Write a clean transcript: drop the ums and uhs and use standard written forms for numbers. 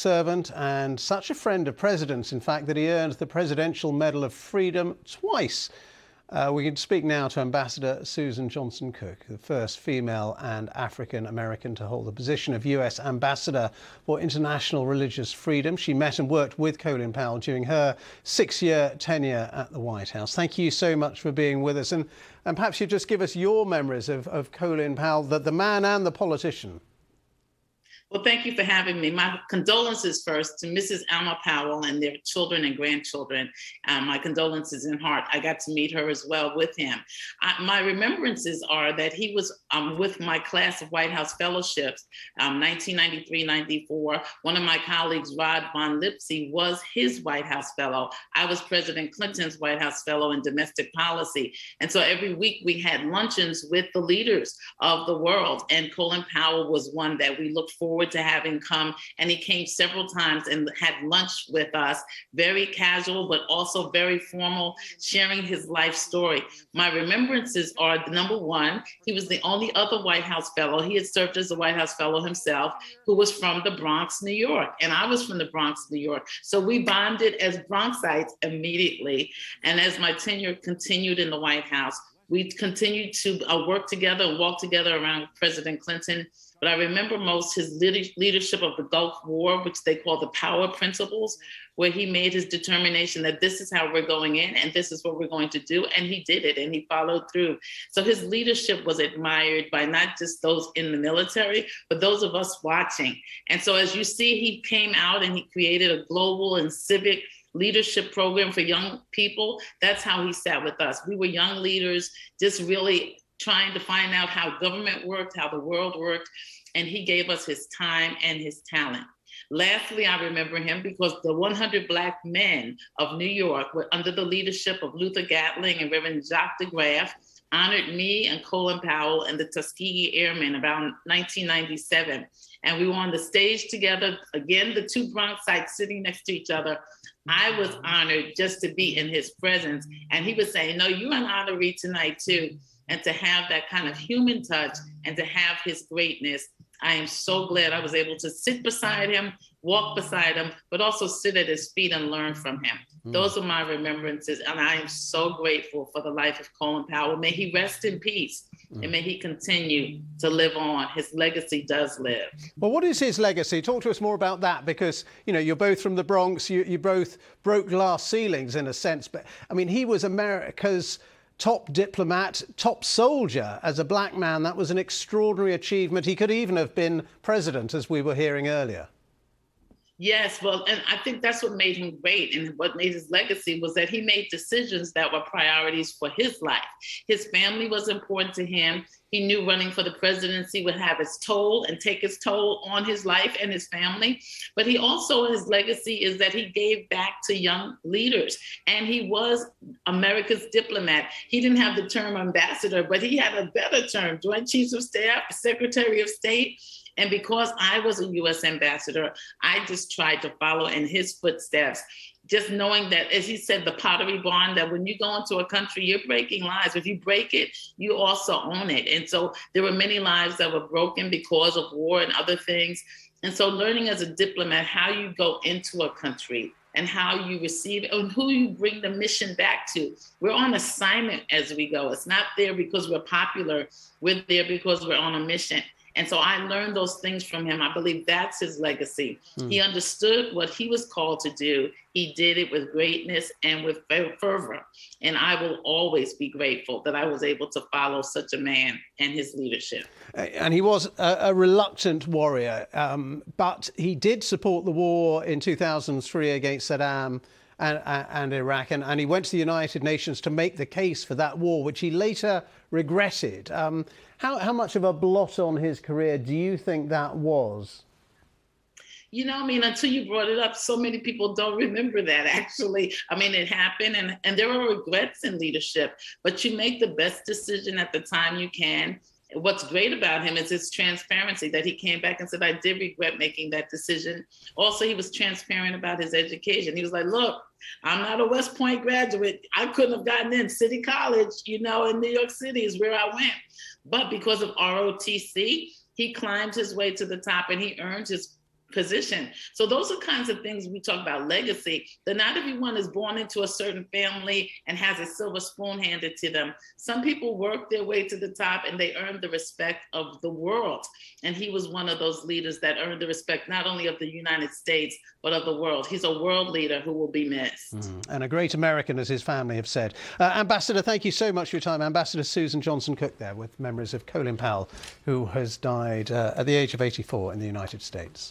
servant and such a friend of presidents, in fact, that he earned the Presidential Medal of Freedom twice. We can speak now to Ambassador Susan Johnson-Cook, the first female and African American to hold the position of US Ambassador for International Religious Freedom. She met and worked with Colin Powell during her 6-year tenure at the White House. Thank you so much for being with us. And perhaps you just give us your memories of Colin Powell, the man and the politician. Well, thank you for having me. My condolences first to Mrs. Alma Powell and their children and grandchildren. My condolences in heart. I got to meet her as well with him. My remembrances are that he was with my class of White House fellowships, 1993-94. One of my colleagues, Rod Von Lipsey, was his White House fellow. I was President Clinton's White House fellow in domestic policy. And so every week we had luncheons with the leaders of the world. And Colin Powell was one that we looked forward to having come, and he came several times and had lunch with us, very casual, but also very formal, sharing his life story. My remembrances are, number one, he was the only other White House fellow. He had served as a White House fellow himself, who was from the Bronx, New York, and I was from the Bronx, New York. So we bonded as Bronxites immediately. And as my tenure continued in the White House, we continued to work together and walk together around President Clinton. But I remember most his leadership of the Gulf War, which they call the power principles, where he made his determination that this is how we're going in and this is what we're going to do. And he did it and he followed through. So his leadership was admired by not just those in the military, but those of us watching. And so as you see, he came out and he created a global and civic leadership program for young people. That's how he sat with us. We were young leaders, just really trying to find out how government worked, how the world worked, and he gave us his time and his talent. Lastly, I remember him because the 100 Black men of New York were under the leadership of Luther Gatling and Reverend Jacques de Graaf, honored me and Colin Powell and the Tuskegee Airmen about 1997. And we were on the stage together, again, the two Bronxites sitting next to each other. I was honored just to be in his presence. And he was saying, no, you're an honoree tonight too. And to have that kind of human touch and to have his greatness, I am so glad I was able to sit beside him, walk beside him, but also sit at his feet and learn from him. Those are my remembrances. And I am so grateful for the life of Colin Powell. May he rest in peace and may he continue to live on. His legacy does live. Well, what is his legacy? Talk to us more about that, because, you know, you're both from the Bronx. You both broke glass ceilings in a sense. But I mean, he was America's top diplomat, top soldier as a black man. That was an extraordinary achievement. He could even have been president, as we were hearing earlier. Yes, well, and I think that's what made him great, and what made his legacy was that he made decisions that were priorities for his life. His family was important to him. He knew running for the presidency would have its toll and take its toll on his life and his family. But he also, his legacy is that he gave back to young leaders. And he was America's diplomat. He didn't have the term ambassador, but he had a better term, Joint Chiefs of Staff, Secretary of State. And because I was a U.S. ambassador, I just tried to follow in his footsteps, just knowing that, as he said, the pottery barn, that when you go into a country, you're breaking lives. If you break it, you also own it. And so there were many lives that were broken because of war and other things. And so learning as a diplomat how you go into a country and how you receive it and who you bring the mission back to. We're on assignment as we go. It's not there because we're popular. We're there because we're on a mission. And so I learned those things from him. I believe that's his legacy. He understood what he was called to do. He did it with greatness and with fervor. And I will always be grateful that I was able to follow such a man and his leadership. And he was a reluctant warrior, but he did support the war in 2003 against Saddam and Iraq, and he went to the United Nations to make the case for that war, which he later regretted. How much of a blot on his career do you think that was? You know, I mean, until you brought it up, so many people don't remember that, actually. I mean, it happened, and there are regrets in leadership, but you make the best decision at the time you can. What's great about him is his transparency, that he came back and said, I did regret making that decision. Also, he was transparent about his education. He was like, look, I'm not a West Point graduate. I couldn't have gotten in. City College, you know, in New York City is where I went. But because of ROTC, he climbed his way to the top and he earned his position. So those are kinds of things we talk about legacy, that not everyone is born into a certain family and has a silver spoon handed to them. Some people work their way to the top and they earn the respect of the world. And he was one of those leaders that earned the respect not only of the United States, but of the world. He's a world leader who will be missed. And a great American, as his family have said. Ambassador, thank you so much for your time. Ambassador Susan Johnson-Cook there with memories of Colin Powell, who has died at the age of 84 in the United States.